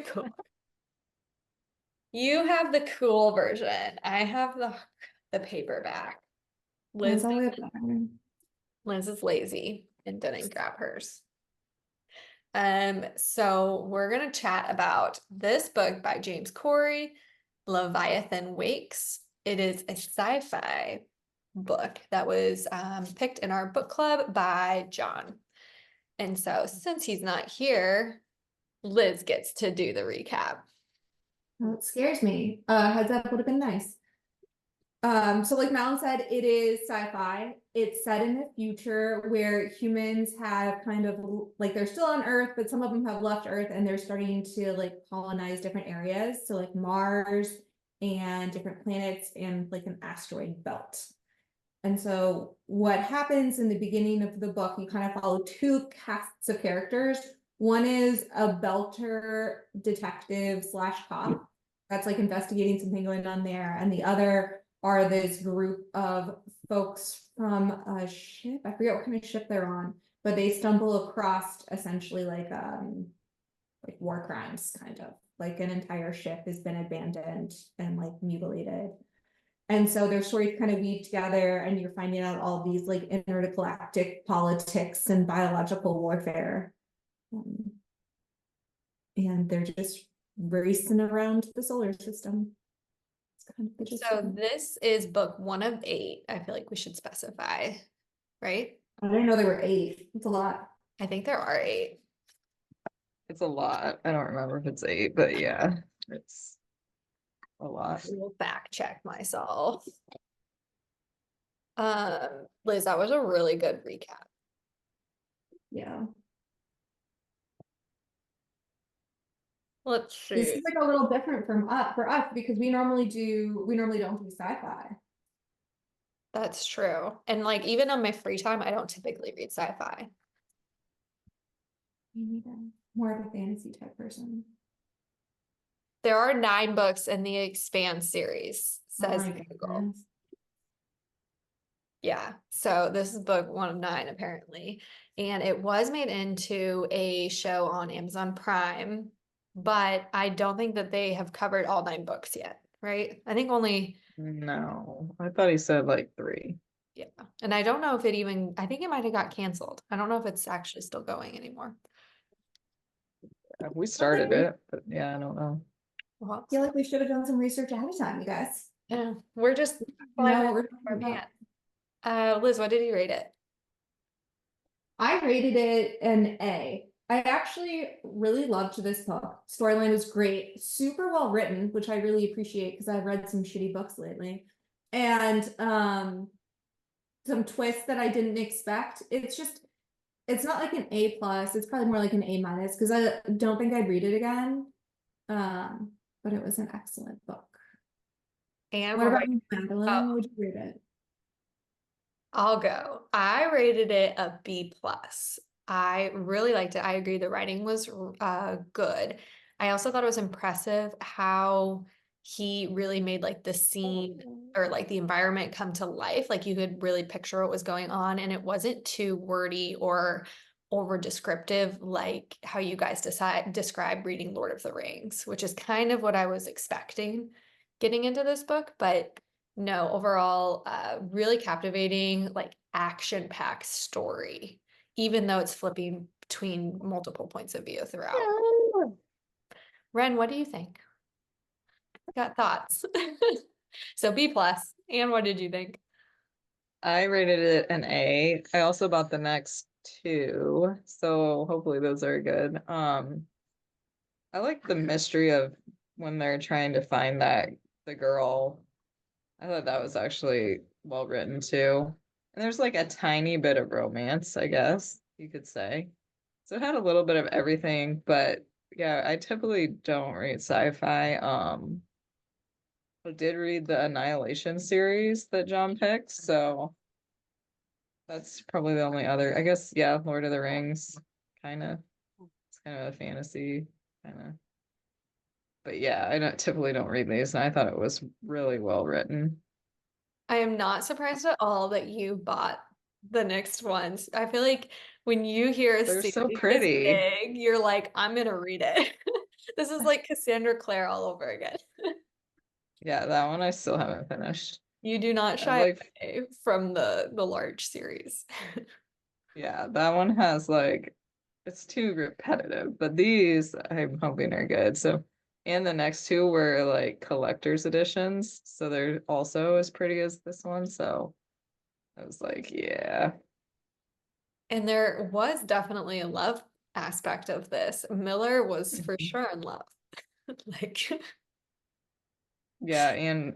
be cool. You have the cool version. I have the paperback. That's Liz all we have. Liz is lazy and didn't grab hers. So we're gonna chat about this book by James Corey, Leviathan Wakes. It is a sci-fi book that was picked in our book club by John. And so since he's not here, Liz gets to do the recap. Well, it scares me. Heads up would have been nice. So like Malin said, it is sci-fi. It's set in the future where humans have kind of like they're still on Earth, but some of them have left Earth and they're starting to like colonize different areas. So like Mars and different planets and like an asteroid belt. And so what happens in the beginning of the book, you kind of follow two casts of characters. One is a belter detective slash cop that's like investigating something going on there. And the other are this group of folks from a ship. I forget what kind of ship they're on, but they stumble across essentially like war crimes, kind of like an entire ship has been abandoned and like mutilated. And so their stories kind of weave together, and you're finding out all these like intergalactic politics and biological warfare. And they're just racing around the solar system. Kind of so this is book 1 of 8. I feel like we should specify, right? I didn't know there were 8. It's a lot. I think there are 8. It's a lot. I don't remember if it's 8, but yeah, it's a lot. We'll fact check myself. Liz, that was a really good recap. Yeah. Let's see. This is like a little different from for us because we normally don't do sci-fi. That's true. And like even on my free time, I don't typically read sci-fi. Me neither. More of a fantasy type person. There are 9 books in the Expanse series, says Google. Yeah, so this is book 1 of 9 apparently. And it was made into a show on Amazon Prime, but I don't think that they have covered all 9 books yet, right? I think only. No, I thought he said like 3. Yeah, and I don't know if I think it might have got canceled. I don't know if it's actually still going anymore. We started it, but yeah, I don't know. I feel like we should have done some research ahead of time, you guys. Yeah, we're just flying over our pants. Liz, what did you rate it? I rated it an A. I actually really loved this book. Storyline was great, super well written, which I really appreciate because I've read some shitty books lately. And some twists that I didn't expect. It's not like an A plus, it's probably more like an A minus because I don't think I'd read it again. But it was an excellent book. And what about you, Madeline? What would you rate it? I'll go. I rated it a B plus. I really liked it. I agree the writing was good. I also thought it was impressive how he really made like the scene or like the environment come to life. Like you could really picture what was going on, and it wasn't too wordy or over descriptive like how you guys describe reading Lord of the Rings, which is kind of what I was expecting getting into this book. But no, overall, really captivating, like action-packed story, even though it's flipping between multiple points of view throughout. Ren, what do you think? Got thoughts? So B plus. And what did you think? I rated it an A. I also bought the next 2, so hopefully those are good. I like the mystery of when they're trying to find the girl. I thought that was actually well written too. And there's like a tiny bit of romance, I guess you could say. So it had a little bit of everything, but yeah, I typically don't read sci-fi. I did read the Annihilation series that John picked, so that's probably the only other, I guess, yeah, Lord of the Rings, kind of. It's kind of a fantasy, kind of. But yeah, I typically don't read these, and I thought it was really well written. I am not surprised at all that you bought the next ones. I feel like when you hear a They're series so this pretty. big, you're like, I'm gonna read it. This is like Cassandra Clare all over again. Yeah, that one I still haven't finished. You do not I shy like, away from the large series. yeah, that one has like, it's too repetitive, but these I'm hoping are good. So, and the next two were like collector's editions, so they're also as pretty as this one. So I was like, yeah, And there was definitely a love aspect of this. Miller was for Mhm. sure in love. Like, Yeah, and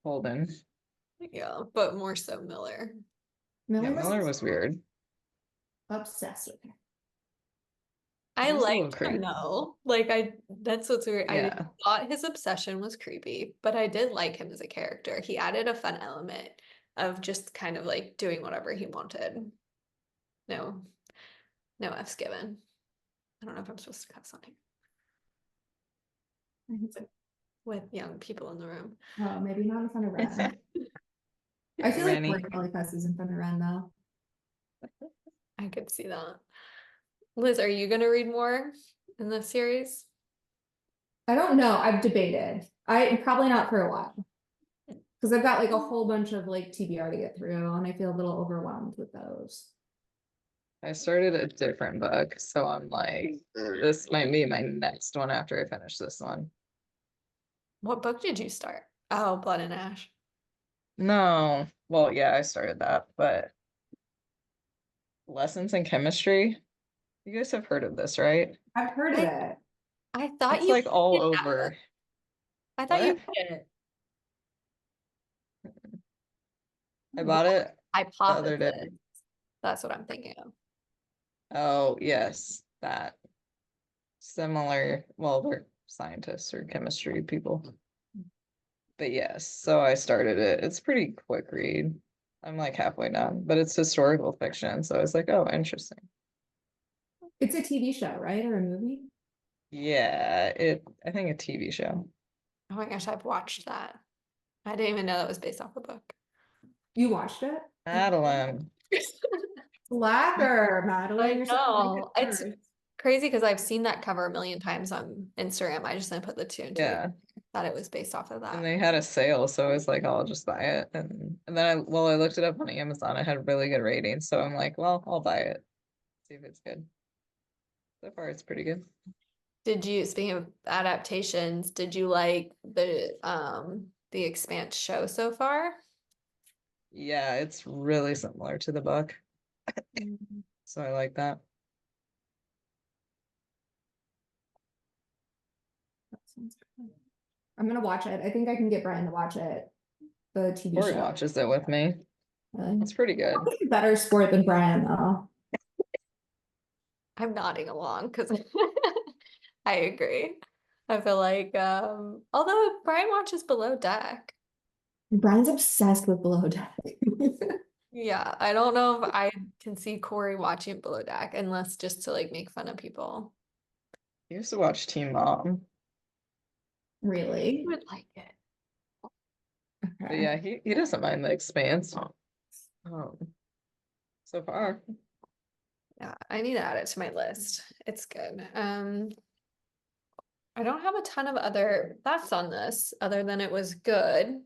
Holden. yeah, but more so Miller. Yeah, Miller Miller was was weird. obsessed with her. I He was a little liked him crazy. though. Like that's what's weird. I Yeah. thought his obsession was creepy, but I did like him as a character. He added a fun element of just kind of like doing whatever he wanted. No, no F's given. I don't know if I'm supposed to cuss on here with young people in the room. Oh, maybe not in front of Ren. I feel like Rennie. Corey probably cusses in front of Ren though. I could see that. Liz, are you gonna read more in this series? I don't know. I've debated. I probably not for a while. Because I've got like a whole bunch of like TBR to get through, and I feel a little overwhelmed with those. I started a different book, so I'm like, this might be my next one after I finish this one. What book did you start? Oh, Blood and Ash. No, well, yeah, I started that, but Lessons in Chemistry. You guys have heard of this, right? I've heard of I it. I thought It's you like all hated that book. over. I thought you What? hated it. I What bought it the other day. hypothesis? That's what I'm thinking of. Oh, yes, that. Similar, well, they're scientists or chemistry people. But yes, so I started it. It's pretty quick read. I'm like halfway done, but it's historical fiction, so I was like, oh, interesting. It's a TV show, right? Or a movie? Yeah, I think a TV show. Oh my gosh, I've watched that. I didn't even know that was based off a book. You watched it? Madeline. Slacker, Madeline. I You're supposed to like it know. It's first. crazy because I've seen that cover a million times on Instagram. I just didn't put the two and two. Yeah. Thought it was based off of And that. they had a sale, so I was like, I'll just buy it. And then I looked it up on Amazon. It had really good ratings, so I'm like, well, I'll buy it. See if it's good. So far, it's pretty good. Did you, speaking of adaptations, did you like the Expanse show so far? Yeah, it's really similar to the book, Mm. so I like that. That sounds good. I'm gonna watch it. I think I can get Brian to watch it. The TV Corey show. watches it with me. Really. It's pretty good. Better sport than Brian though. I'm nodding along because I agree. I feel like although Brian watches Below Deck. Brian's obsessed with Below Deck. Yeah, I don't know if I can see Corey watching Below Deck unless just to like make fun of people. He used to watch Teen Mom. I Really? would like it. But Okay. yeah, he doesn't mind the Expanse. So far. Yeah, I need to add it to my list. It's good. I don't have a ton of other thoughts on this other than it was good.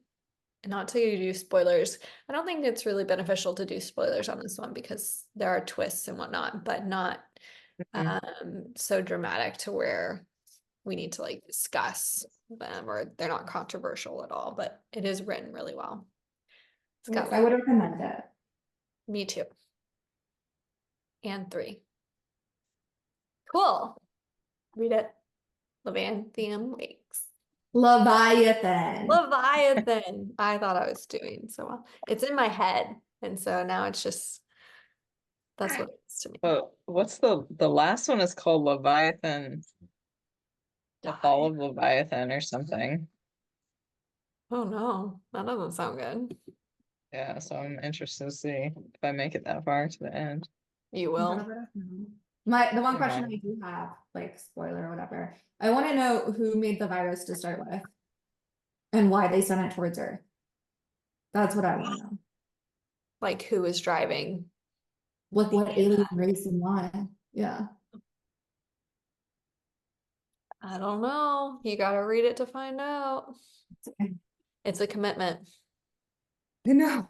Not to do spoilers. I don't think it's really beneficial to do spoilers on this one because there are twists and whatnot, but not Mhm. so dramatic to where we need to like discuss them or they're not controversial at all, but it is written really well. It's Yes, got I would recommend it. me too. And three. Cool. Read it. Leviathan Wakes. Leviathan. Leviathan. I thought I was doing so well. It's in my head. And so now it's just that's what it is to me. But what's the last one is called Leviathan, the Fall Die. of Leviathan or something. Oh no, that doesn't sound good. Yeah, so I'm interested to see if I make it that far to the end. You will. The one I question might. I do have, like spoiler or whatever, I want to know who made the virus to start with and why they sent it towards Earth. That's what I want to know. Like who is driving? Like what alien race and why? Yeah. I don't know. You gotta read it to find out. Okay. It's a commitment. No.